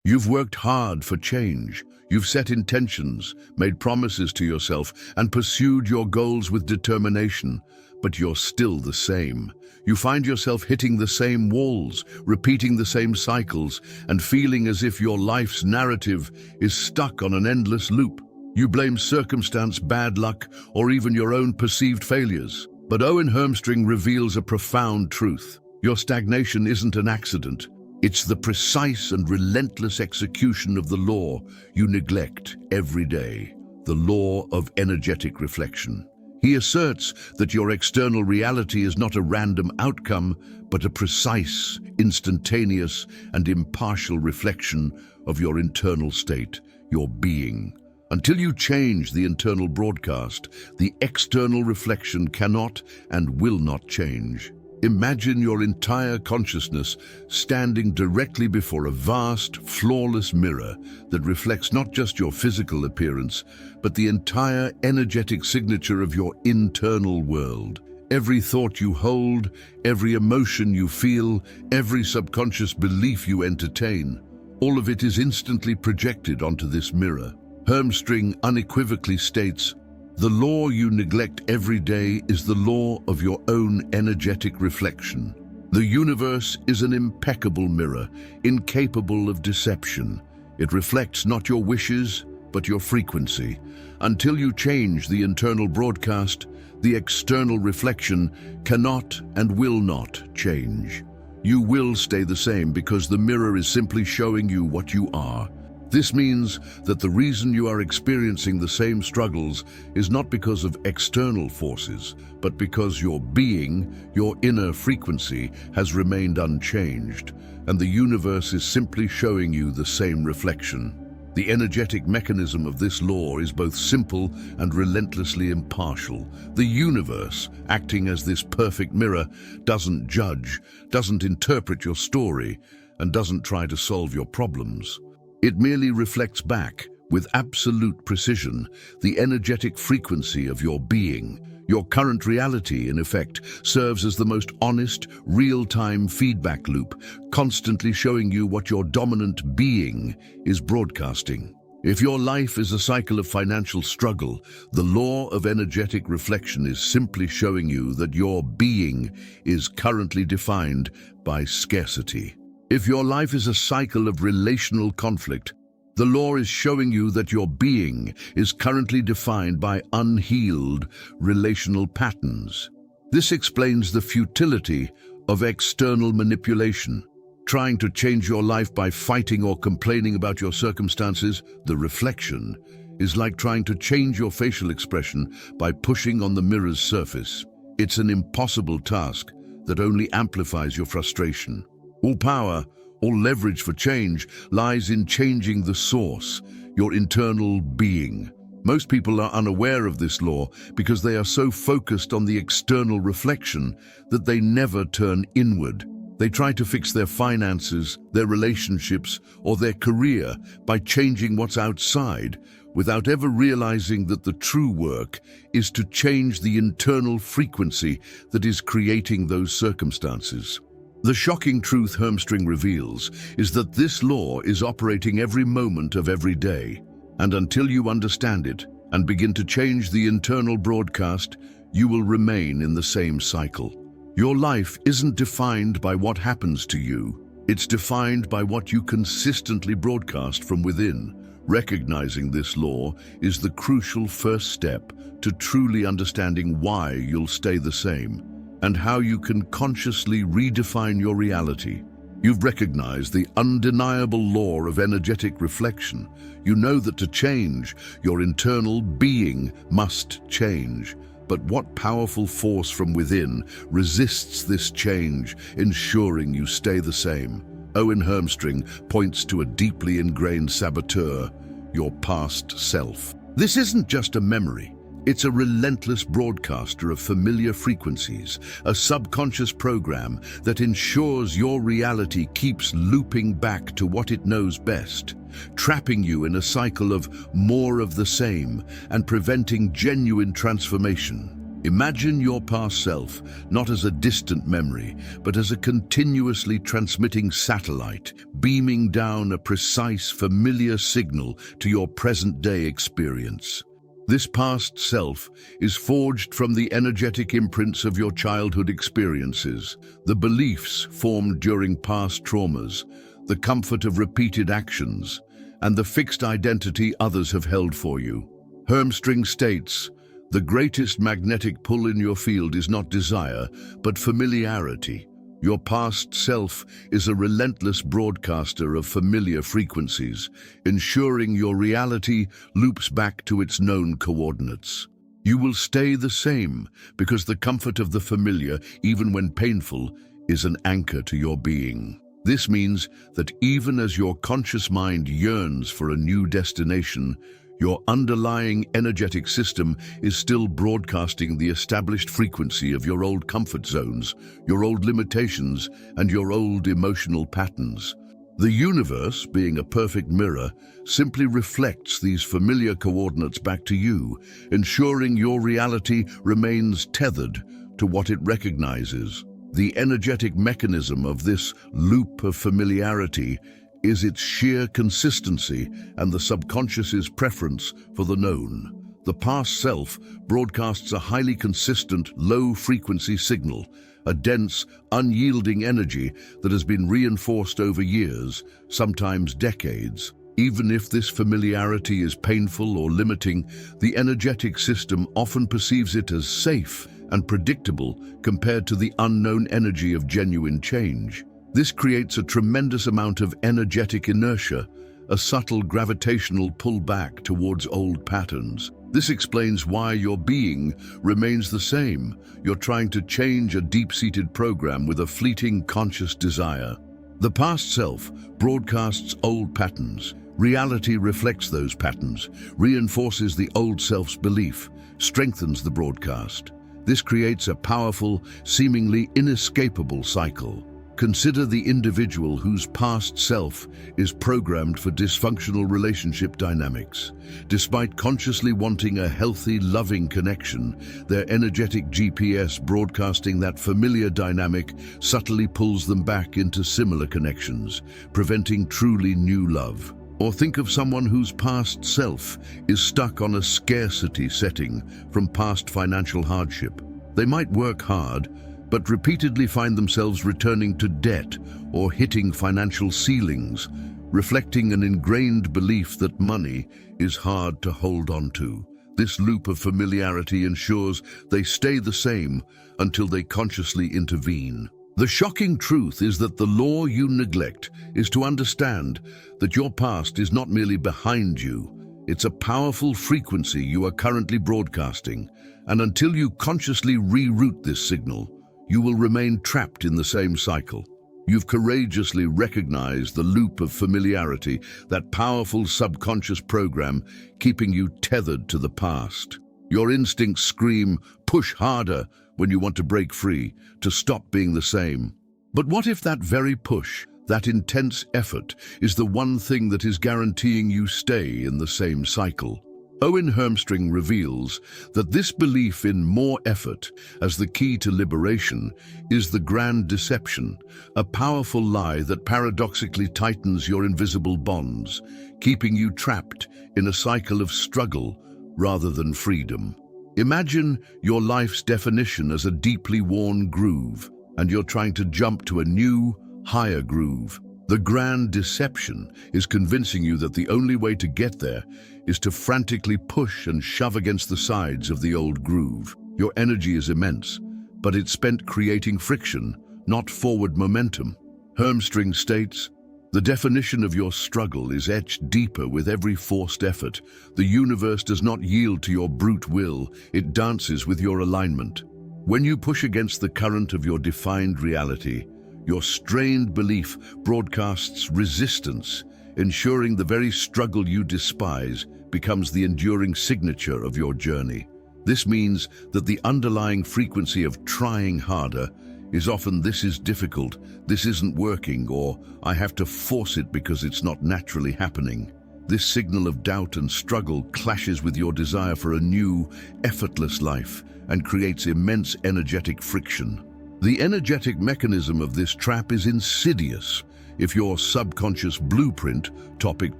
You've worked hard for change. You've set intentions, made promises to yourself, and pursued your goals with determination, but you're still the same. You find yourself hitting the same walls, repeating the same cycles, and feeling as if your life's narrative is stuck on an endless loop. You blame circumstance, bad luck, or even your own perceived failures. But Owen Hermstring reveals a profound truth. Your stagnation isn't an accident. It's the precise and relentless execution of the law you neglect every day, the law of energetic reflection. He asserts that your external reality is not a random outcome, but a precise, instantaneous, and impartial reflection of your internal state, your being. Until you change the internal broadcast, the external reflection cannot and will not change. Imagine your entire consciousness standing directly before a vast, flawless mirror that reflects not just your physical appearance, but the entire energetic signature of your internal world. Every thought you hold, every emotion you feel, every subconscious belief you entertain, all of it is instantly projected onto this mirror. Hermstring unequivocally states, "The law you neglect every day is the law of your own energetic reflection. The universe is an impeccable mirror, incapable of deception. It reflects not your wishes, but your frequency. Until you change the internal broadcast, the external reflection cannot and will not change. You will stay the same because the mirror is simply showing you what you are. This means that the reason you are experiencing the same struggles is not because of external forces, but because your being, your inner frequency, has remained unchanged, and the universe is simply showing you the same reflection. The energetic mechanism of this law is both simple and relentlessly impartial. The universe, acting as this perfect mirror, doesn't judge, doesn't interpret your story, and doesn't try to solve your problems. It merely reflects back, with absolute precision, the energetic frequency of your being. Your current reality, in effect, serves as the most honest, real-time feedback loop, constantly showing you what your dominant being is broadcasting. If your life is a cycle of financial struggle, the law of energetic reflection is simply showing you that your being is currently defined by scarcity. If your life is a cycle of relational conflict, the law is showing you that your being is currently defined by unhealed relational patterns. This explains the futility of external manipulation. Trying to change your life by fighting or complaining about your circumstances, the reflection, is like trying to change your facial expression by pushing on the mirror's surface. It's an impossible task that only amplifies your frustration. All power, all leverage for change lies in changing the source, your internal being. Most people are unaware of this law because they are so focused on the external reflection that they never turn inward. They try to fix their finances, their relationships, or their career by changing what's outside, without ever realizing that the true work is to change the internal frequency that is creating those circumstances. The shocking truth Hermstring reveals is that this law is operating every moment of every day, and until you understand it and begin to change the internal broadcast, you will remain in the same cycle. Your life isn't defined by what happens to you, it's defined by what you consistently broadcast from within. Recognizing this law is the crucial first step to truly understanding why you'll stay the same, and how you can consciously redefine your reality. You've recognized the undeniable law of energetic reflection. You know that to change, your internal being must change. But what powerful force from within resists this change, ensuring you stay the same? Owen Hermstring points to a deeply ingrained saboteur, your past self. This isn't just a memory. It's a relentless broadcaster of familiar frequencies, a subconscious program that ensures your reality keeps looping back to what it knows best, trapping you in a cycle of more of the same and preventing genuine transformation. Imagine your past self not as a distant memory, but as a continuously transmitting satellite, beaming down a precise, familiar signal to your present-day experience. This past self is forged from the energetic imprints of your childhood experiences, the beliefs formed during past traumas, the comfort of repeated actions, and the fixed identity others have held for you. Hermstring states, "The greatest magnetic pull in your field is not desire, but familiarity. Your past self is a relentless broadcaster of familiar frequencies, ensuring your reality loops back to its known coordinates. You will stay the same because the comfort of the familiar, even when painful, is an anchor to your being. This means that even as your conscious mind yearns for a new destination, your underlying energetic system is still broadcasting the established frequency of your old comfort zones, your old limitations, and your old emotional patterns. The universe, being a perfect mirror, simply reflects these familiar coordinates back to you, ensuring your reality remains tethered to what it recognizes. The energetic mechanism of this loop of familiarity is its sheer consistency and the subconscious's preference for the known. The past self broadcasts a highly consistent, low-frequency signal, a dense, unyielding energy that has been reinforced over years, sometimes decades. Even if this familiarity is painful or limiting, the energetic system often perceives it as safe and predictable compared to the unknown energy of genuine change. This creates a tremendous amount of energetic inertia, a subtle gravitational pull back towards old patterns. This explains why your being remains the same. You're trying to change a deep-seated program with a fleeting conscious desire. The past self broadcasts old patterns. Reality reflects those patterns, reinforces the old self's belief, strengthens the broadcast. This creates a powerful, seemingly inescapable cycle. Consider the individual whose past self is programmed for dysfunctional relationship dynamics. Despite consciously wanting a healthy, loving connection, their energetic GPS broadcasting that familiar dynamic subtly pulls them back into similar connections, preventing truly new love. Or think of someone whose past self is stuck on a scarcity setting from past financial hardship. They might work hard, but repeatedly find themselves returning to debt or hitting financial ceilings, reflecting an ingrained belief that money is hard to hold on to. This loop of familiarity ensures they stay the same until they consciously intervene. The shocking truth is that the law you neglect is to understand that your past is not merely behind you, it's a powerful frequency you are currently broadcasting, and until you consciously reroute this signal, you will remain trapped in the same cycle. You've courageously recognized the loop of familiarity, that powerful subconscious program keeping you tethered to the past. Your instincts scream, push harder, when you want to break free, to stop being the same. But what if that very push, that intense effort, is the one thing that is guaranteeing you stay in the same cycle? Owen Hermstring reveals that this belief in more effort as the key to liberation is the grand deception, a powerful lie that paradoxically tightens your invisible bonds, keeping you trapped in a cycle of struggle rather than freedom. Imagine your life's definition as a deeply worn groove, and you're trying to jump to a new, higher groove. The grand deception is convincing you that the only way to get there is to frantically push and shove against the sides of the old groove. Your energy is immense, but it's spent creating friction, not forward momentum. Hermstring states, "The definition of your struggle is etched deeper with every forced effort. The universe does not yield to your brute will, it dances with your alignment. When you push against the current of your defined reality, your strained belief broadcasts resistance, ensuring the very struggle you despise becomes the enduring signature of your journey. This means that the underlying frequency of trying harder is often "this is difficult, this isn't working," or "I have to force it because it's not naturally happening." This signal of doubt and struggle clashes with your desire for a new, effortless life and creates immense energetic friction. The energetic mechanism of this trap is insidious. If your subconscious blueprint, topic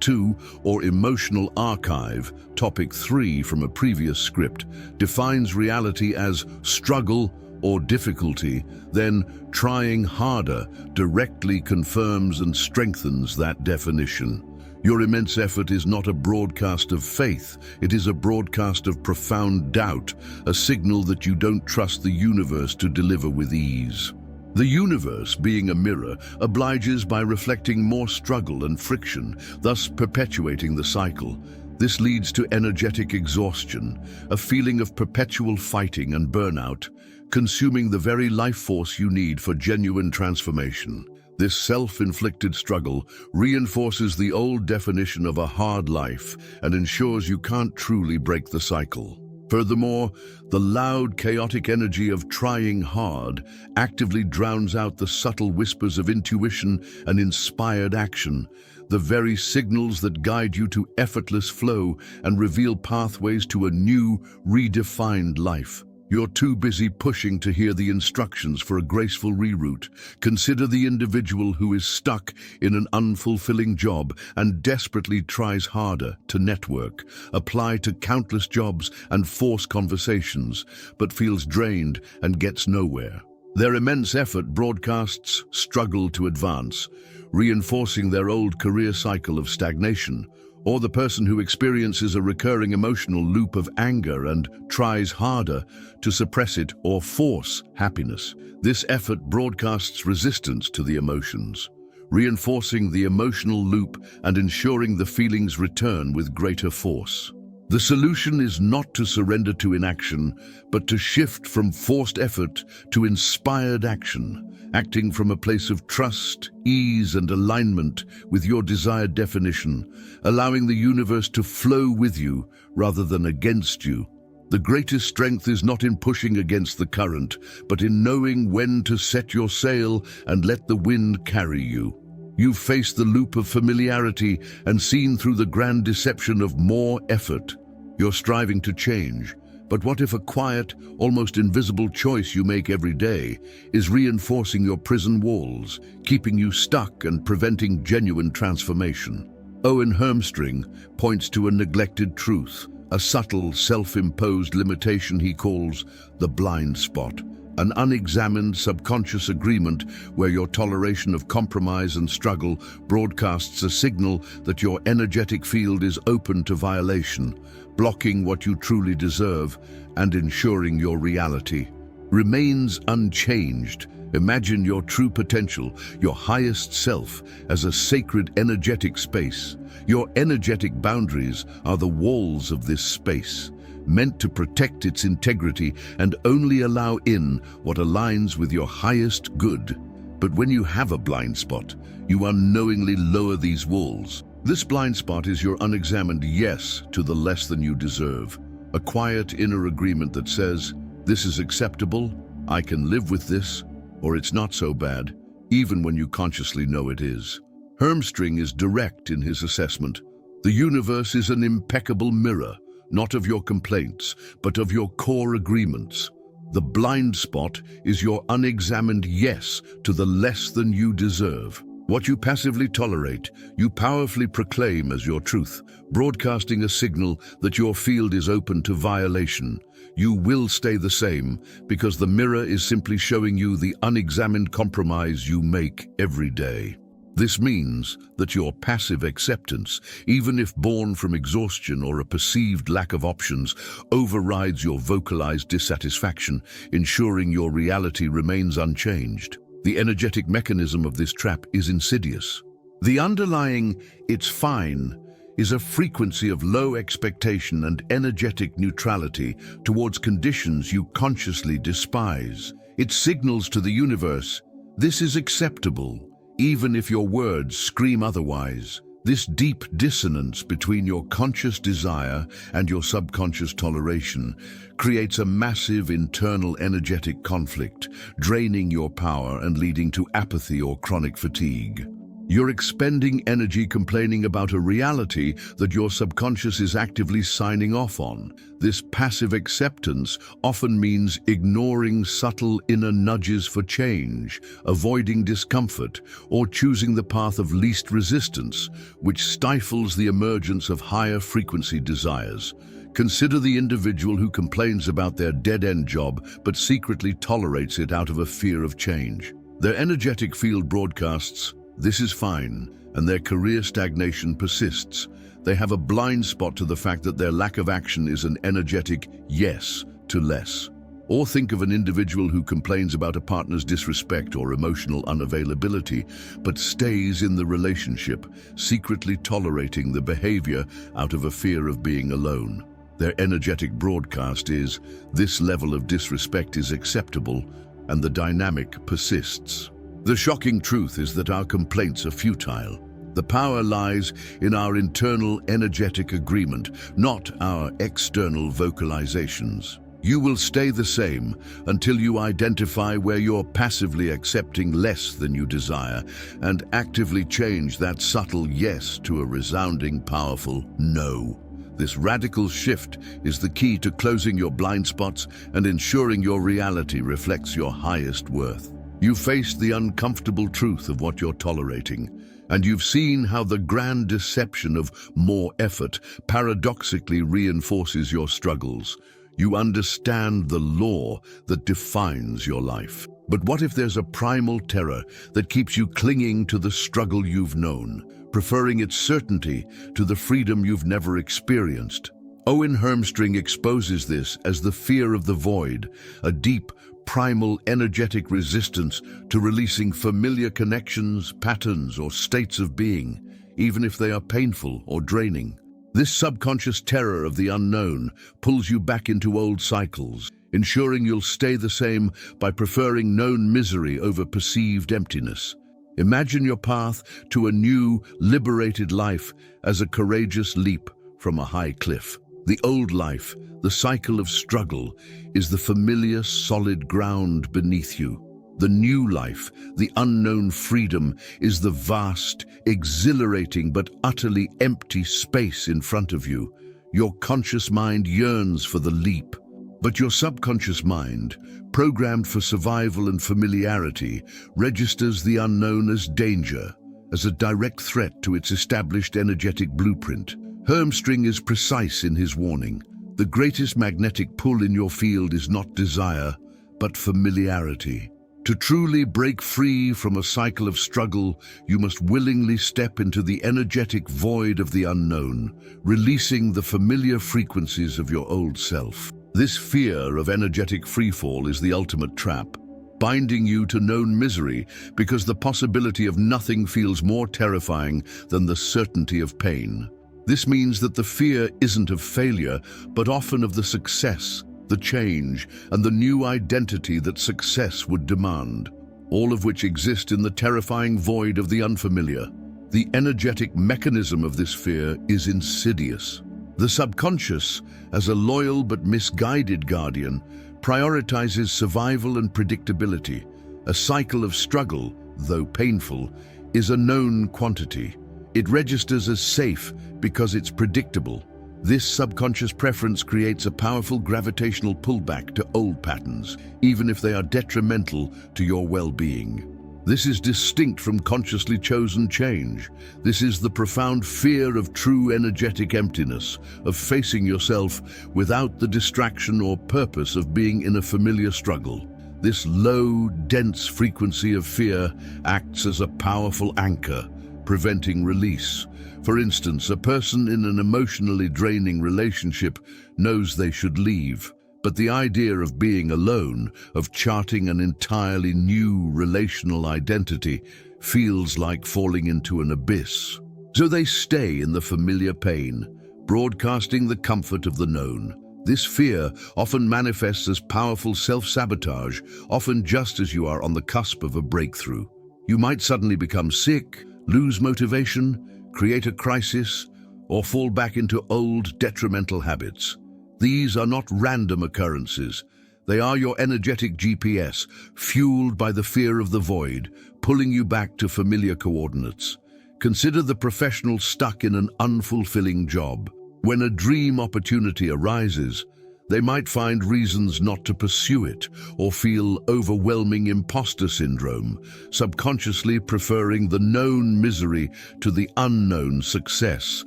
2, or emotional archive, topic 3 from a previous script, defines reality as struggle or difficulty, then trying harder directly confirms and strengthens that definition. Your immense effort is not a broadcast of faith, it is a broadcast of profound doubt, a signal that you don't trust the universe to deliver with ease. The universe, being a mirror, obliges by reflecting more struggle and friction, thus perpetuating the cycle. This leads to energetic exhaustion, a feeling of perpetual fighting and burnout, consuming the very life force you need for genuine transformation. This self-inflicted struggle reinforces the old definition of a hard life and ensures you can't truly break the cycle. Furthermore, the loud, chaotic energy of trying hard actively drowns out the subtle whispers of intuition and inspired action, the very signals that guide you to effortless flow and reveal pathways to a new, redefined life. You're too busy pushing to hear the instructions for a graceful reroute. Consider the individual who is stuck in an unfulfilling job and desperately tries harder to network, apply to countless jobs and force conversations, but feels drained and gets nowhere. Their immense effort broadcasts struggle to advance, reinforcing their old career cycle of stagnation. Or the person who experiences a recurring emotional loop of anger and tries harder to suppress it or force happiness. This effort broadcasts resistance to the emotions, reinforcing the emotional loop and ensuring the feelings return with greater force. The solution is not to surrender to inaction, but to shift from forced effort to inspired action, acting from a place of trust, ease, and alignment with your desired definition, allowing the universe to flow with you rather than against you. The greatest strength is not in pushing against the current, but in knowing when to set your sail and let the wind carry you. You've faced the loop of familiarity and seen through the grand deception of more effort. You're striving to change, but what if a quiet, almost invisible choice you make every day is reinforcing your prison walls, keeping you stuck and preventing genuine transformation? Owen Hermstring points to a neglected truth, a subtle, self-imposed limitation he calls the blind spot. An unexamined subconscious agreement where your toleration of compromise and struggle broadcasts a signal that your energetic field is open to violation, blocking what you truly deserve and ensuring your reality remains unchanged. Imagine your true potential, your highest self, as a sacred energetic space. Your energetic boundaries are the walls of this space, meant to protect its integrity and only allow in what aligns with your highest good. But when you have a blind spot, you unknowingly lower these walls. This blind spot is your unexamined yes to the less than you deserve, a quiet inner agreement that says, this is acceptable, I can live with this, or it's not so bad, even when you consciously know it is. Hermstring is direct in his assessment. The universe is an impeccable mirror, not of your complaints, but of your core agreements. The blind spot is your unexamined yes to the less than you deserve. What you passively tolerate, you powerfully proclaim as your truth, broadcasting a signal that your field is open to violation. You will stay the same because the mirror is simply showing you the unexamined compromise you make every day. This means that your passive acceptance, even if born from exhaustion or a perceived lack of options, overrides your vocalized dissatisfaction, ensuring your reality remains unchanged. The energetic mechanism of this trap is insidious. The underlying "it's fine" is a frequency of low expectation and energetic neutrality towards conditions you consciously despise. It signals to the universe, this is acceptable, even if your words scream otherwise. This deep dissonance between your conscious desire and your subconscious toleration creates a massive internal energetic conflict, draining your power and leading to apathy or chronic fatigue. You're expending energy complaining about a reality that your subconscious is actively signing off on. This passive acceptance often means ignoring subtle inner nudges for change, avoiding discomfort, or choosing the path of least resistance, which stifles the emergence of higher frequency desires. Consider the individual who complains about their dead-end job but secretly tolerates it out of a fear of change. Their energetic field broadcasts, "This is fine," and their career stagnation persists. They have a blind spot to the fact that their lack of action is an energetic yes to less. Or think of an individual who complains about a partner's disrespect or emotional unavailability, but stays in the relationship, secretly tolerating the behavior out of a fear of being alone. Their energetic broadcast is, "This level of disrespect is acceptable," and the dynamic persists. The shocking truth is that our complaints are futile. The power lies in our internal energetic agreement, not our external vocalizations. You will stay the same until you identify where you're passively accepting less than you desire and actively change that subtle yes to a resounding, powerful no. This radical shift is the key to closing your blind spots and ensuring your reality reflects your highest worth. You've faced the uncomfortable truth of what you're tolerating, and you've seen how the grand deception of more effort paradoxically reinforces your struggles. You understand the law that defines your life. But what if there's a primal terror that keeps you clinging to the struggle you've known, preferring its certainty to the freedom you've never experienced? Owen Hermstring exposes this as the fear of the void, a deep, primal energetic resistance to releasing familiar connections, patterns, or states of being, even if they are painful or draining. This subconscious terror of the unknown pulls you back into old cycles, ensuring you'll stay the same by preferring known misery over perceived emptiness. Imagine your path to a new, liberated life as a courageous leap from a high cliff. The old life, the cycle of struggle, is the familiar, solid ground beneath you. The new life, the unknown freedom, is the vast, exhilarating but utterly empty space in front of you. Your conscious mind yearns for the leap, but your subconscious mind, programmed for survival and familiarity, registers the unknown as danger, as a direct threat to its established energetic blueprint. Hermstring is precise in his warning. The greatest magnetic pull in your field is not desire, but familiarity. To truly break free from a cycle of struggle, you must willingly step into the energetic void of the unknown, releasing the familiar frequencies of your old self. This fear of energetic freefall is the ultimate trap, binding you to known misery because the possibility of nothing feels more terrifying than the certainty of pain. This means that the fear isn't of failure, but often of the success, the change, and the new identity that success would demand, all of which exist in the terrifying void of the unfamiliar. The energetic mechanism of this fear is insidious. The subconscious, as a loyal but misguided guardian, prioritizes survival and predictability. A cycle of struggle, though painful, is a known quantity. It registers as safe because it's predictable. This subconscious preference creates a powerful gravitational pullback to old patterns, even if they are detrimental to your well-being. This is distinct from consciously chosen change. This is the profound fear of true energetic emptiness, of facing yourself without the distraction or purpose of being in a familiar struggle. This low, dense frequency of fear acts as a powerful anchor, preventing release. For instance, a person in an emotionally draining relationship knows they should leave, but the idea of being alone, of charting an entirely new relational identity, feels like falling into an abyss. So they stay in the familiar pain, broadcasting the comfort of the known. This fear often manifests as powerful self-sabotage, often just as you are on the cusp of a breakthrough. You might suddenly become sick, lose motivation, create a crisis, or fall back into old detrimental habits. These are not random occurrences. They are your energetic GPS, fueled by the fear of the void, pulling you back to familiar coordinates. Consider the professional stuck in an unfulfilling job. When a dream opportunity arises, they might find reasons not to pursue it or feel overwhelming imposter syndrome, subconsciously preferring the known misery to the unknown success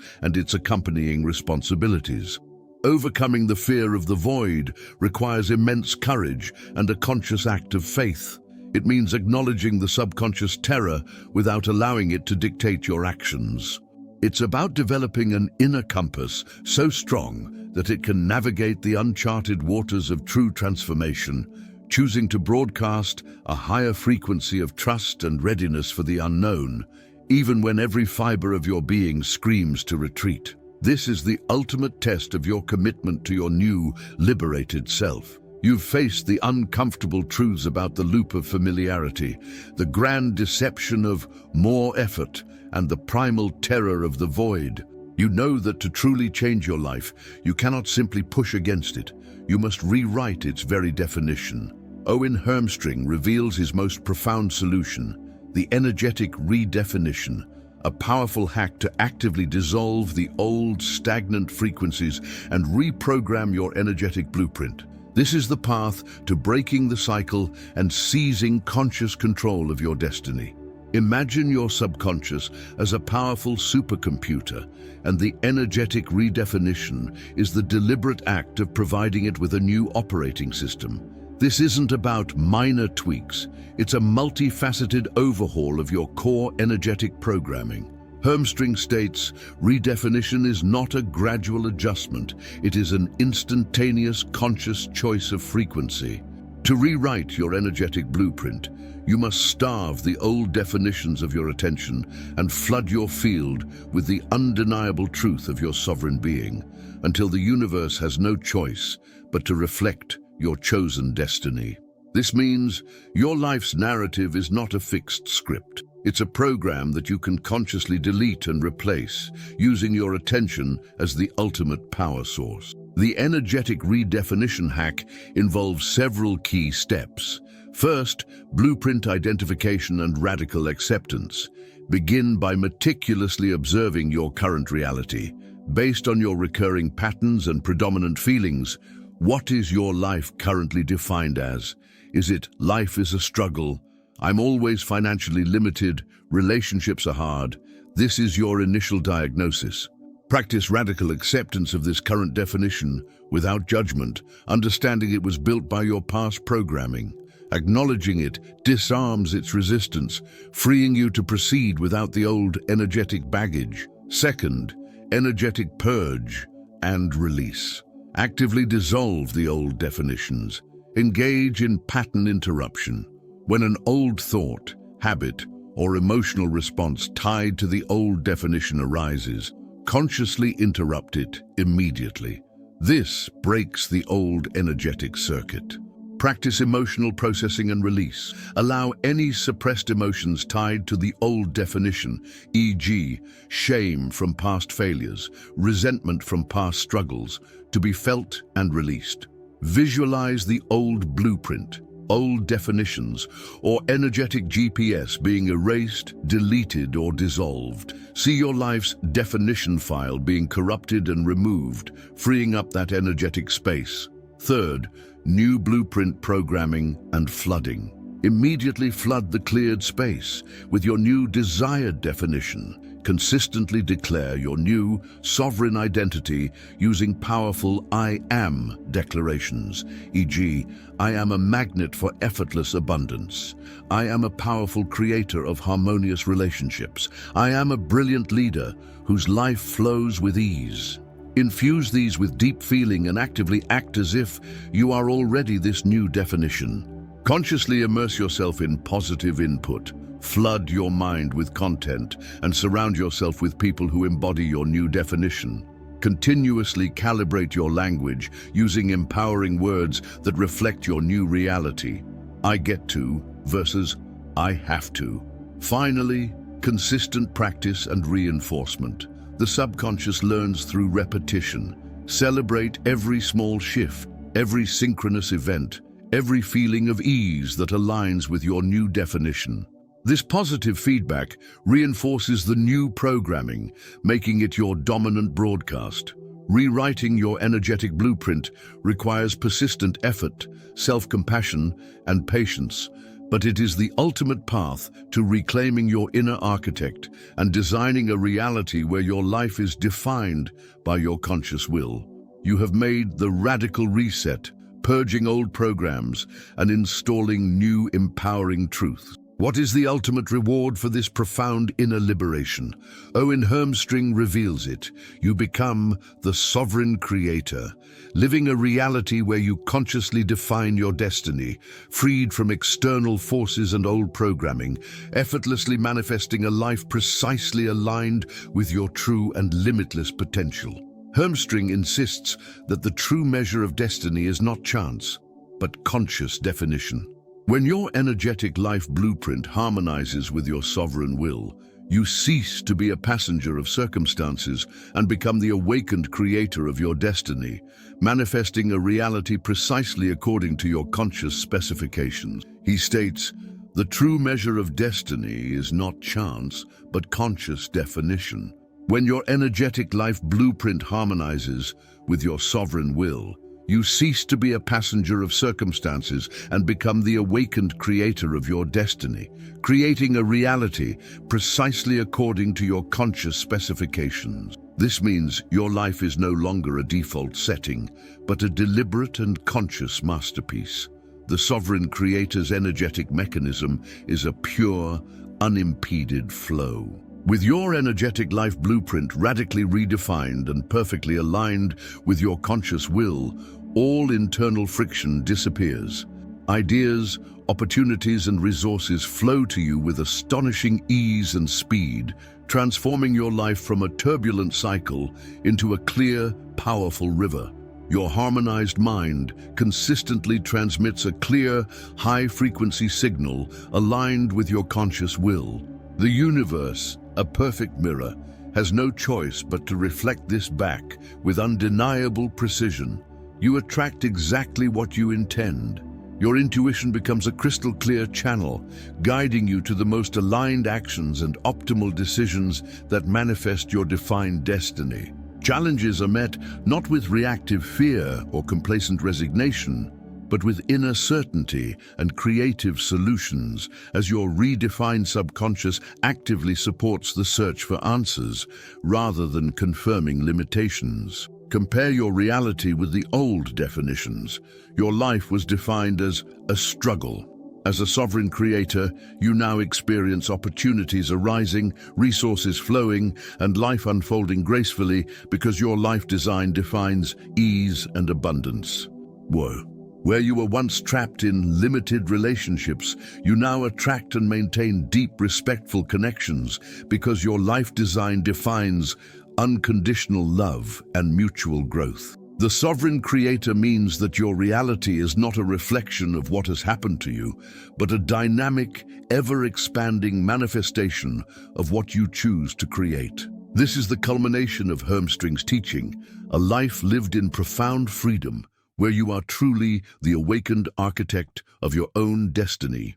and its accompanying responsibilities. Overcoming the fear of the void requires immense courage and a conscious act of faith. It means acknowledging the subconscious terror without allowing it to dictate your actions. It's about developing an inner compass so strong that it can navigate the uncharted waters of true transformation, choosing to broadcast a higher frequency of trust and readiness for the unknown, even when every fiber of your being screams to retreat. This is the ultimate test of your commitment to your new, liberated self. You've faced the uncomfortable truths about the loop of familiarity, the grand deception of more effort, and the primal terror of the void. You know that to truly change your life, you cannot simply push against it. You must rewrite its very definition. Owen Hermstring reveals his most profound solution, the energetic redefinition, a powerful hack to actively dissolve the old, stagnant frequencies and reprogram your energetic blueprint. This is the path to breaking the cycle and seizing conscious control of your destiny. Imagine your subconscious as a powerful supercomputer, and the energetic redefinition is the deliberate act of providing it with a new operating system. This isn't about minor tweaks, it's a multifaceted overhaul of your core energetic programming. Hermstring states, redefinition is not a gradual adjustment, it is an instantaneous conscious choice of frequency. To rewrite your energetic blueprint, you must starve the old definitions of your attention and flood your field with the undeniable truth of your sovereign being, until the universe has no choice but to reflect your chosen destiny. This means your life's narrative is not a fixed script. It's a program that you can consciously delete and replace, using your attention as the ultimate power source. The energetic redefinition hack involves several key steps. First, blueprint identification and radical acceptance. Begin by meticulously observing your current reality. Based on your recurring patterns and predominant feelings, what is your life currently defined as? Is it life is a struggle? I'm always financially limited, relationships are hard. This is your initial diagnosis. Practice radical acceptance of this current definition without judgment, understanding it was built by your past programming. Acknowledging it disarms its resistance, freeing you to proceed without the old energetic baggage. Second, energetic purge and release. Actively dissolve the old definitions. Engage in pattern interruption. When an old thought, habit, or emotional response tied to the old definition arises, consciously interrupt it immediately. This breaks the old energetic circuit. Practice emotional processing and release. Allow any suppressed emotions tied to the old definition, e.g., shame from past failures, resentment from past struggles, to be felt and released. Visualize the old blueprint, old definitions, or energetic GPS being erased, deleted, or dissolved. See your life's definition file being corrupted and removed, freeing up that energetic space. Third, new blueprint programming and flooding. Immediately flood the cleared space with your new desired definition. Consistently declare your new sovereign identity using powerful I am declarations, e.g., I am a magnet for effortless abundance. I am a powerful creator of harmonious relationships. I am a brilliant leader whose life flows with ease. Infuse these with deep feeling and actively act as if you are already this new definition. Consciously immerse yourself in positive input. Flood your mind with content and surround yourself with people who embody your new definition. Continuously calibrate your language using empowering words that reflect your new reality. I get to versus I have to. Finally, consistent practice and reinforcement. The subconscious learns through repetition. Celebrate every small shift, every synchronous event, every feeling of ease that aligns with your new definition. This positive feedback reinforces the new programming, making it your dominant broadcast. Rewriting your energetic blueprint requires persistent effort, self-compassion, and patience, but it is the ultimate path to reclaiming your inner architect and designing a reality where your life is defined by your conscious will. You have made the radical reset, purging old programs and installing new empowering truths. What is the ultimate reward for this profound inner liberation? Owen Hermstring reveals it. You become the sovereign creator, living a reality where you consciously define your destiny, freed from external forces and old programming, effortlessly manifesting a life precisely aligned with your true and limitless potential. Hermstring insists that the true measure of destiny is not chance, but conscious definition. When your energetic life blueprint harmonizes with your sovereign will, you cease to be a passenger of circumstances and become the awakened creator of your destiny, manifesting a reality precisely according to your conscious specifications. He states, "The true measure of destiny is not chance, but conscious definition." When your energetic life blueprint harmonizes with your sovereign will, you cease to be a passenger of circumstances and become the awakened creator of your destiny, creating a reality precisely according to your conscious specifications. This means your life is no longer a default setting, but a deliberate and conscious masterpiece. The sovereign creator's energetic mechanism is a pure, unimpeded flow. With your energetic life blueprint radically redefined and perfectly aligned with your conscious will, all internal friction disappears. Ideas, opportunities, and resources flow to you with astonishing ease and speed, transforming your life from a turbulent cycle into a clear, powerful river. Your harmonized mind consistently transmits a clear, high-frequency signal aligned with your conscious will. The universe, a perfect mirror, has no choice but to reflect this back with undeniable precision. You attract exactly what you intend. Your intuition becomes a crystal clear channel, guiding you to the most aligned actions and optimal decisions that manifest your defined destiny. Challenges are met not with reactive fear or complacent resignation, but with inner certainty and creative solutions, as your redefined subconscious actively supports the search for answers rather than confirming limitations. Compare your reality with the old definitions. Your life was defined as a struggle. As a sovereign creator, you now experience opportunities arising, resources flowing, and life unfolding gracefully because your life design defines ease and abundance. Whoa. Where you were once trapped in limited relationships, you now attract and maintain deep, respectful connections because your life design defines unconditional love and mutual growth. The sovereign creator means that your reality is not a reflection of what has happened to you, but a dynamic, ever-expanding manifestation of what you choose to create. This is the culmination of Hermstring's teaching, a life lived in profound freedom, where you are truly the awakened architect of your own destiny.